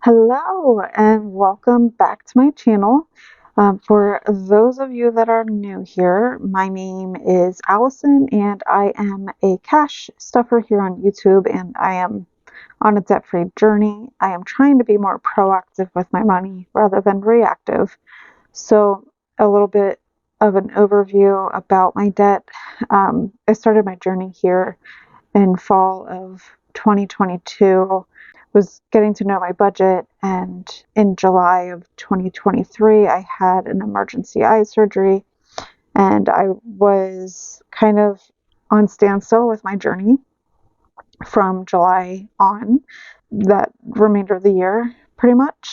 Hello and welcome back to my channel. For those of you that are new here, my name is Allison and I am a cash stuffer here on YouTube, and I am on a debt-free journey. I am trying to be more proactive with my money rather than reactive. So a little bit of an overview about my debt. I started my journey here in fall of 2022, was getting to know my budget, and in July of 2023 I had an emergency eye surgery, and I was kind of on standstill with my journey from July on, that remainder of the year pretty much.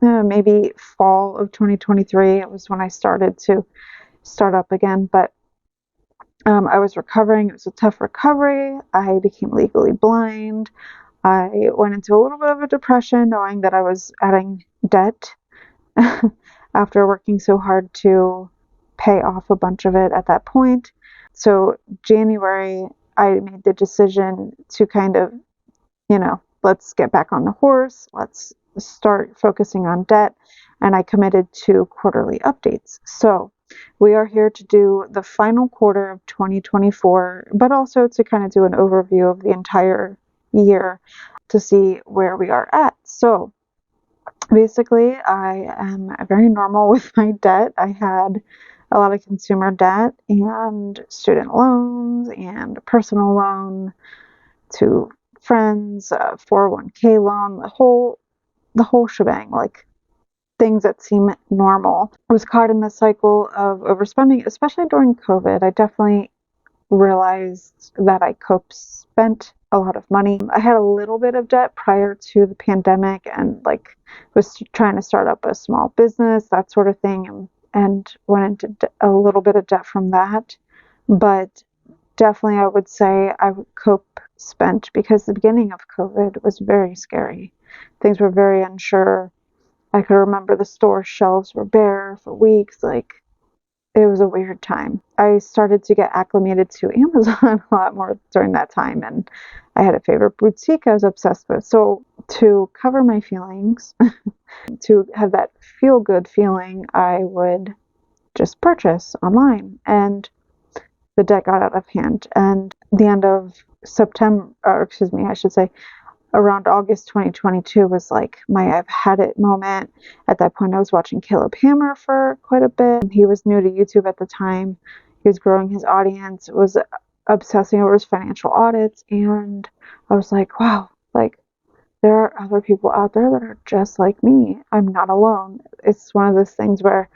Maybe fall of 2023 it was when I started to start up again, but I was recovering. It was a tough recovery. I became legally blind. I went into a little bit of a depression knowing that I was adding debt after working so hard to pay off a bunch of it at that point. So, January, I made the decision to kind of, let's get back on the horse. Let's start focusing on debt. And I committed to quarterly updates. So, we are here to do the final quarter of 2024, but also to kind of do an overview of the entire year to see where we are at. So basically, I am very normal with my debt. I had a lot of consumer debt and student loans and a personal loan to friends, 401k loan, the whole shebang, like things that seem normal. I was caught in the cycle of overspending, especially during COVID. I definitely realized that I spent a lot of money. I had a little bit of debt prior to the pandemic, and was trying to start up a small business, that sort of thing, and went into a little bit of debt from that. But definitely I would say I would spent, because the beginning of COVID was very scary. Things were very unsure. I could remember the store shelves were bare for weeks. It was a weird time. I started to get acclimated to Amazon a lot more during that time, and I had a favorite boutique I was obsessed with. So to cover my feelings, to have that feel good feeling, I would just purchase online, and the debt got out of hand. And the end of September, or excuse me, I should say, around August 2022 was like my I've had it moment. At that point, I was watching Caleb Hammer for quite a bit. He was new to YouTube at the time. He was growing his audience, was obsessing over his financial audits, and I was like, wow, there are other people out there that are just like me. I'm not alone. It's one of those things where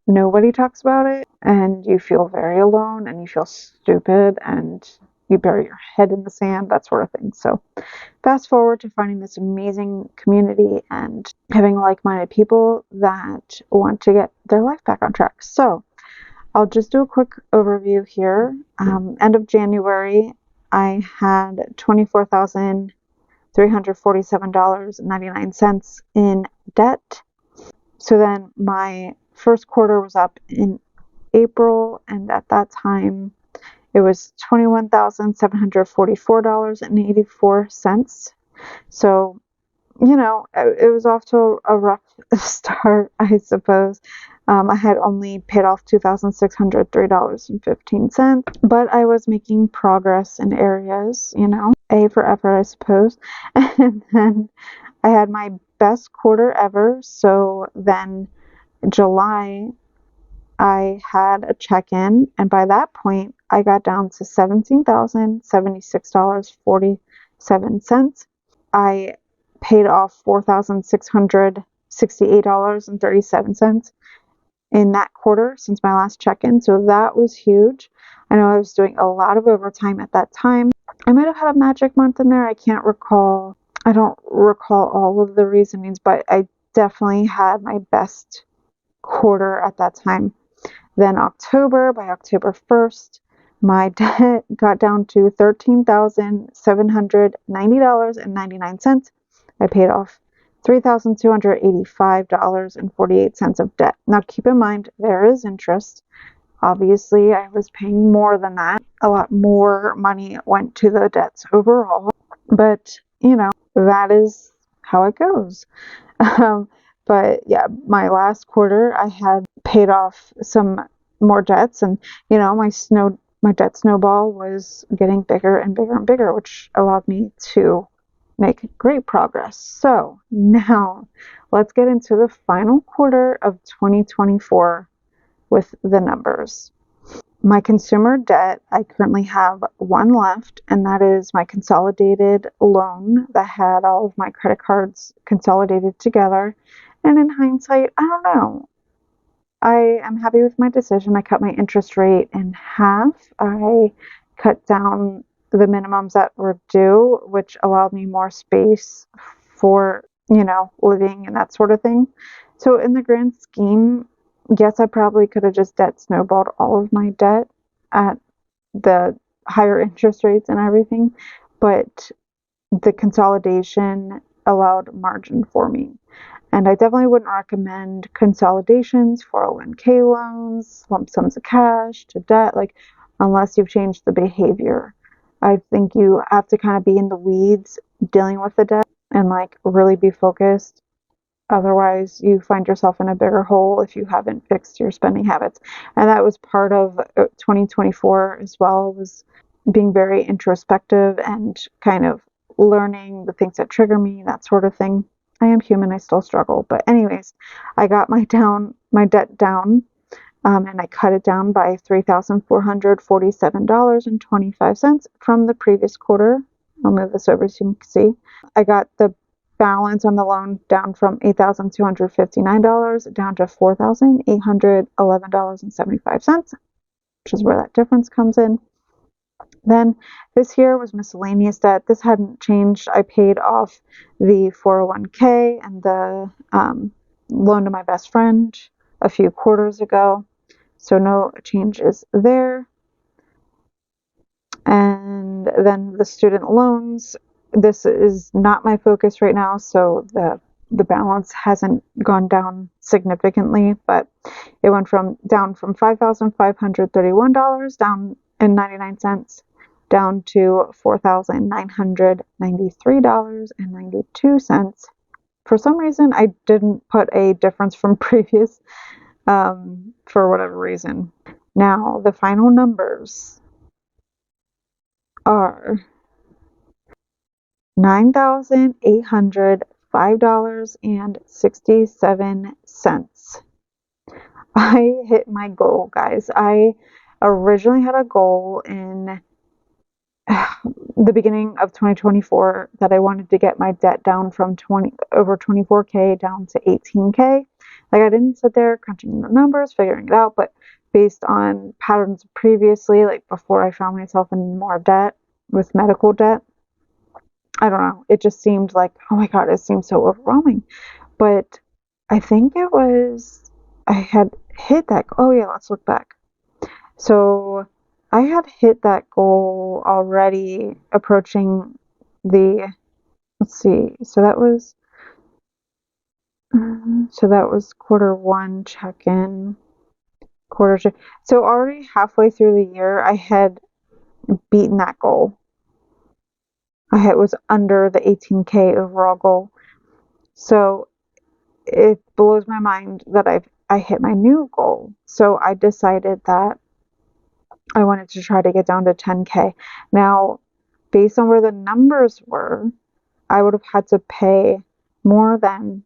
nobody talks about it, and you feel very alone, and you feel stupid, and you bury your head in the sand, that sort of thing. So fast forward to finding this amazing community and having like-minded people that want to get their life back on track. So I'll just do a quick overview here. End of January, I had $24,347.99 in debt. So then my first quarter was up in April, and at that time it was $21,744.84. So, it was off to a rough start, I suppose. I had only paid off $2,603.15, but I was making progress in areas, A for effort, I suppose. And then I had my best quarter ever. So then July, I had a check-in, and by that point, I got down to $17,076.47. I paid off $4,668.37 in that quarter since my last check-in, so that was huge. I know I was doing a lot of overtime at that time. I might have had a magic month in there. I can't recall. I don't recall all of the reasonings, but I definitely had my best quarter at that time. Then by October 1st, my debt got down to $13,790.99. I paid off $3,285.48 of debt. Now keep in mind, there is interest. Obviously, I was paying more than that. A lot more money went to the debts overall. But, that is how it goes. Um, but yeah, my last quarter, I had paid off some more debts, and my debt snowball was getting bigger and bigger and bigger, which allowed me to make great progress. So now let's get into the final quarter of 2024 with the numbers. My consumer debt, I currently have one left, and that is my consolidated loan that had all of my credit cards consolidated together. And in hindsight, I don't know. I am happy with my decision. I cut my interest rate in half. I cut down the minimums that were due, which allowed me more space for, living and that sort of thing. So, in the grand scheme, yes, I probably could have just debt snowballed all of my debt at the higher interest rates and everything, but the consolidation allowed margin for me. And I definitely wouldn't recommend consolidations, 401k loans, lump sums of cash to debt, like unless you've changed the behavior. I think you have to kind of be in the weeds dealing with the debt and like really be focused. Otherwise, you find yourself in a bigger hole if you haven't fixed your spending habits. And that was part of 2024 as well, was being very introspective and kind of learning the things that trigger me, that sort of thing. I am human, I still struggle. But anyways, I got my debt down, and I cut it down by $3,447.25 from the previous quarter. I'll move this over so you can see. I got the balance on the loan down from $8,259 down to $4,811.75, which is where that difference comes in. Then this here was miscellaneous debt. This hadn't changed. I paid off the 401k and the loan to my best friend a few quarters ago. So no changes there. And then the student loans, this is not my focus right now, so the balance hasn't gone down significantly, but it went down from $5,531 down and 99 cents down to $4,993.92. For some reason, I didn't put a difference from previous, for whatever reason. Now, the final numbers are $9,805.67. I hit my goal, guys. I originally had a goal in the beginning of 2024 that I wanted to get my debt down from over 24k down to 18k. Like, I didn't sit there crunching the numbers, figuring it out, but based on patterns previously, like before I found myself in more debt with medical debt, I don't know. It just seemed like, oh my God, it seems so overwhelming. But I think I had hit that. Oh yeah, let's look back. So I had hit that goal already, approaching let's see. So that was quarter one check-in, quarter check. So already halfway through the year, I had beaten that goal. I was under the 18k overall goal. So it blows my mind that I hit my new goal. So I decided that I wanted to try to get down to 10k. Now, based on where the numbers were, I would have had to pay more than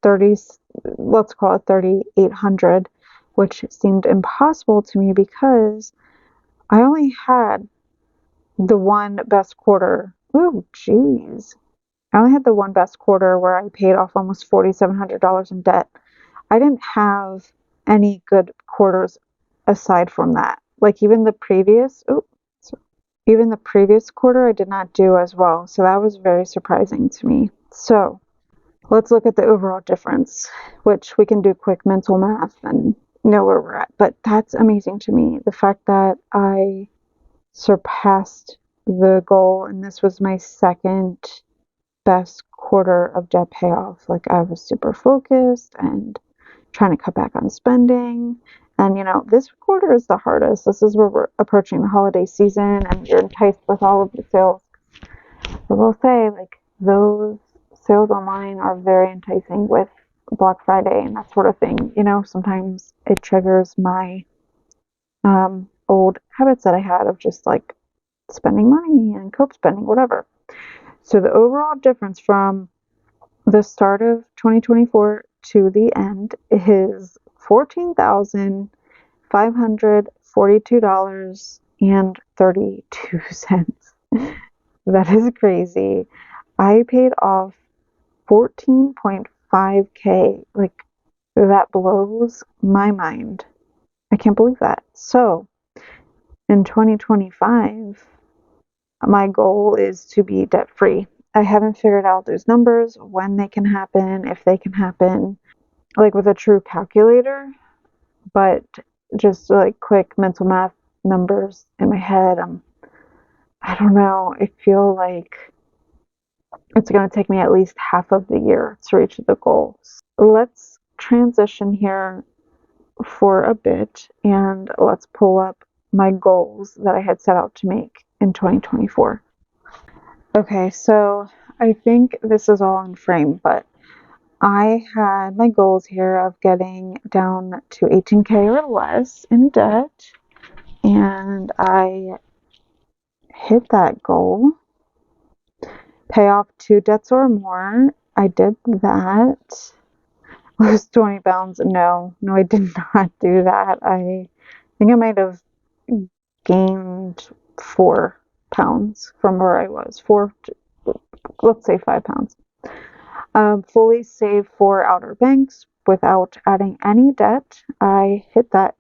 30, let's call it 3,800, which seemed impossible to me because I only had the one best quarter. Ooh, jeez. I only had the one best quarter where I paid off almost $4,700 in debt. I didn't have any good quarters aside from that. Like even the previous quarter I did not do as well. So that was very surprising to me. So let's look at the overall difference, which we can do quick mental math and know where we're at. But that's amazing to me. The fact that I surpassed the goal, and this was my second best quarter of debt payoff. Like, I was super focused and trying to cut back on spending. And this quarter is the hardest. This is where we're approaching the holiday season and you're enticed with all of the sales. I will say, like, those sales online are very enticing with Black Friday and that sort of thing. You know, sometimes it triggers my old habits that I had of just like spending money and cope spending, whatever. So the overall difference from the start of 2024 to the end is $14,542.32. That is crazy. I paid off 14.5K. Like, that blows my mind. I can't believe that. So, in 2025, my goal is to be debt free. I haven't figured out those numbers, when they can happen, if they can happen, like with a true calculator, but just like quick mental math numbers in my head. I don't know. I feel like it's going to take me at least half of the year to reach the goal. Let's transition here for a bit and let's pull up my goals that I had set out to make in 2024. Okay, so I think this is all in frame, but I had my goals here of getting down to 18K or less in debt, and I hit that goal. Pay off 2 debts or more. I did that. Lose 20 pounds. No, I did not do that. I think I might have gained 4 pounds from where I was. Let's say 5 pounds. Fully save for Outer Banks without adding any debt. I hit that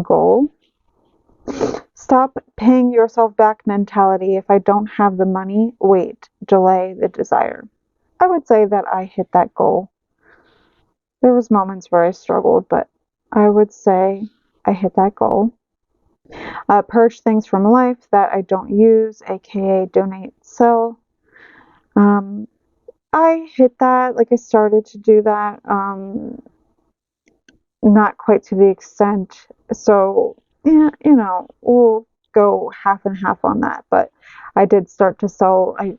goal. Stop paying yourself back mentality. If I don't have the money, wait, delay the desire. I would say that I hit that goal. There was moments where I struggled, but I would say I hit that goal. Purge things from life that I don't use, aka donate, sell. I hit that. Like, I started to do that. Not quite to the extent. So, yeah, we'll go half and half on that. But I did start to sell. I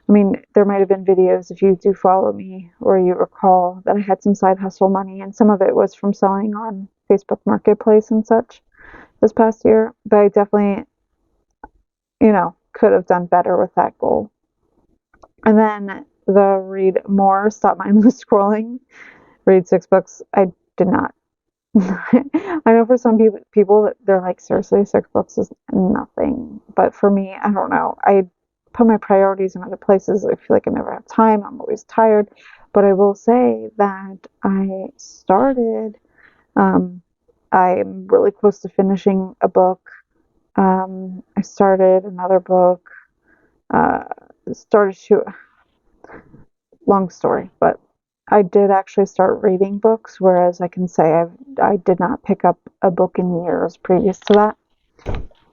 mean, there might have been videos, if you do follow me or you recall, that I had some side hustle money, and some of it was from selling on Facebook Marketplace and such this past year. But I definitely, could have done better with that goal. And then the read more, stop mindless scrolling, read 6 books. I did not. I know for some people that they're like, seriously, 6 books is nothing. But for me, I don't know. I put my priorities in other places. I feel like I never have time. I'm always tired. But I will say that I started, I'm really close to finishing a book. I started another book, long story, but I did actually start reading books, whereas I can say I did not pick up a book in years previous to that.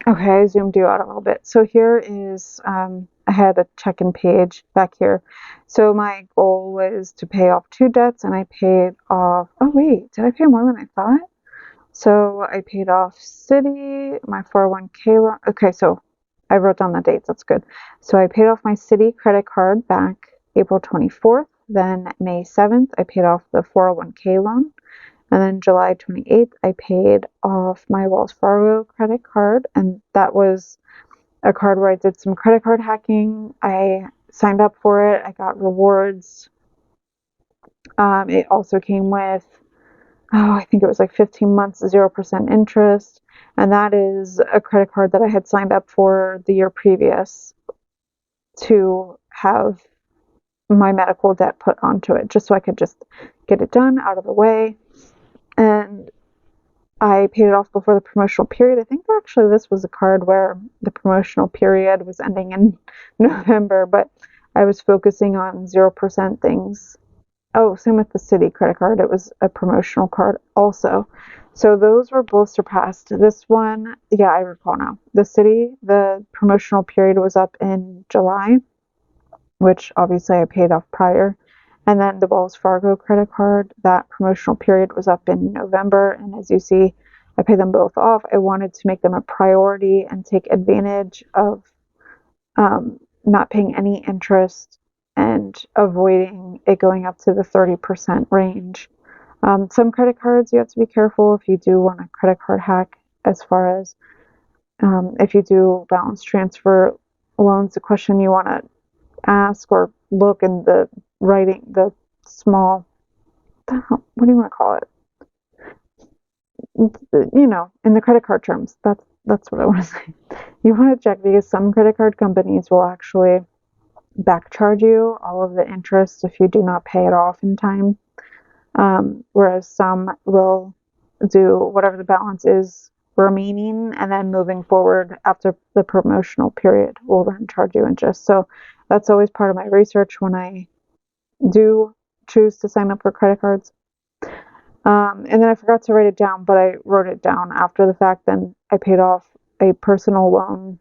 Okay, I zoomed you out a little bit. So here is, I had a check-in page back here. So my goal was to pay off 2 debts, and I paid off, oh wait, did I pay more than I thought? So I paid off Citi, my 401k loan. Okay, so I wrote down the dates. That's good. So I paid off my Citi credit card back April 24th. Then May 7th, I paid off the 401k loan. And then July 28th, I paid off my Wells Fargo credit card. And that was a card where I did some credit card hacking. I signed up for it. I got rewards. It also came with, I think it was like 15 months, 0% interest. And that is a credit card that I had signed up for the year previous to have my medical debt put onto it, just so I could just get it done, out of the way. And I paid it off before the promotional period. I think actually this was a card where the promotional period was ending in November, but I was focusing on 0% things. Oh, same with the Citi credit card. It was a promotional card also. So those were both surpassed. This one, yeah, I recall now. The Citi, the promotional period was up in July, which obviously I paid off prior. And then the Wells Fargo credit card, that promotional period was up in November. And as you see, I paid them both off. I wanted to make them a priority and take advantage of not paying any interest and avoiding it going up to the 30% range. Some credit cards, you have to be careful if you do want a credit card hack, as far as if you do balance transfer loans. The question you want to ask or look in the writing, the small, what do you want to call it? In the credit card terms. That's what I want to say. You want to check, because some credit card companies will actually back charge you all of the interest if you do not pay it off in time. Whereas some will do whatever the balance is remaining, and then moving forward after the promotional period will then charge you interest. So that's always part of my research when I do choose to sign up for credit cards. And then I forgot to write it down, but I wrote it down after the fact. Then I paid off a personal loan.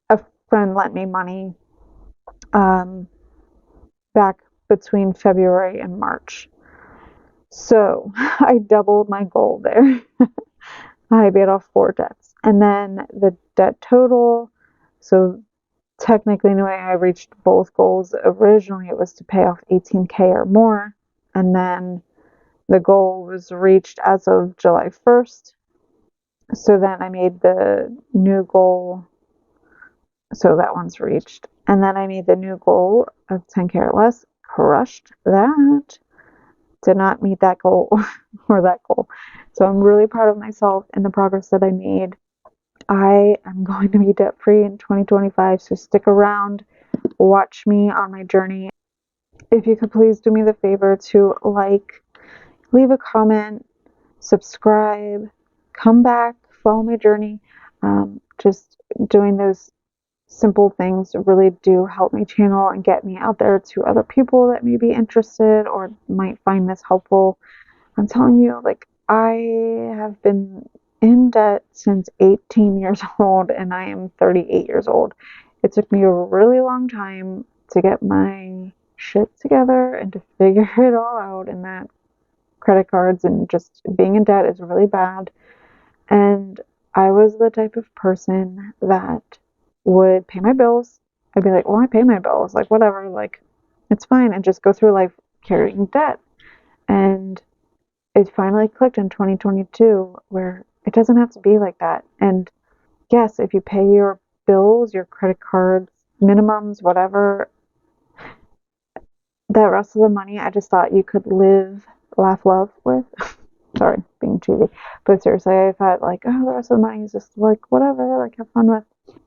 A friend lent me money back between February and March. So I doubled my goal there. I paid off 4 debts. And then the debt total, so technically, in a way, I reached both goals. Originally, it was to pay off 18K or more. And then the goal was reached as of July 1st. So then I made the new goal. So that one's reached. And then I made the new goal of 10K or less. Crushed that. Did not meet that goal or that goal. So I'm really proud of myself and the progress that I made. I am going to be debt free in 2025. So stick around. Watch me on my journey. If you could please do me the favor to leave a comment, subscribe, come back, follow my journey. Just doing those simple things really do help my channel and get me out there to other people that may be interested or might find this helpful. I'm telling you, I have been in debt since 18 years old, and I am 38 years old. It took me a really long time to get my shit together and to figure it all out, and that credit cards and just being in debt is really bad. And I was the type of person that would pay my bills. I'd be like, well, I pay my bills, whatever, it's fine, and just go through life carrying debt. And it finally clicked in 2022 where it doesn't have to be like that. And yes, if you pay your bills, your credit cards, minimums, whatever, that rest of the money, I just thought you could live, laugh, love with. Sorry, being cheesy. But seriously, I thought the rest of the money is just whatever, have fun with.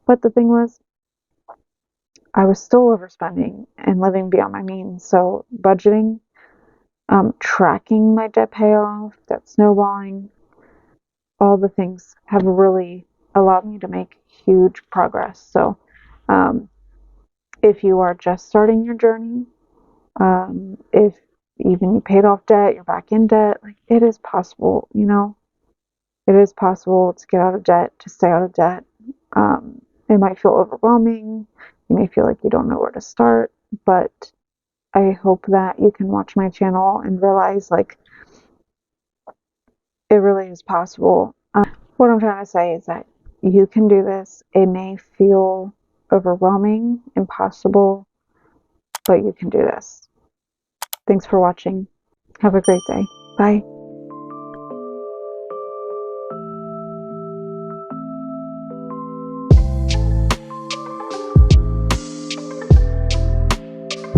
But the thing was, I was still overspending and living beyond my means. So budgeting, tracking my debt payoff, debt snowballing, all the things have really allowed me to make huge progress. So if you are just starting your journey, if even you paid off debt, you're back in debt, it is possible, it is possible to get out of debt, to stay out of debt. It might feel overwhelming. You may feel like you don't know where to start, but I hope that you can watch my channel and realize it really is possible. What I'm trying to say is that you can do this. It may feel overwhelming, impossible, but you can do this. Thanks for watching. Have a great day. Bye.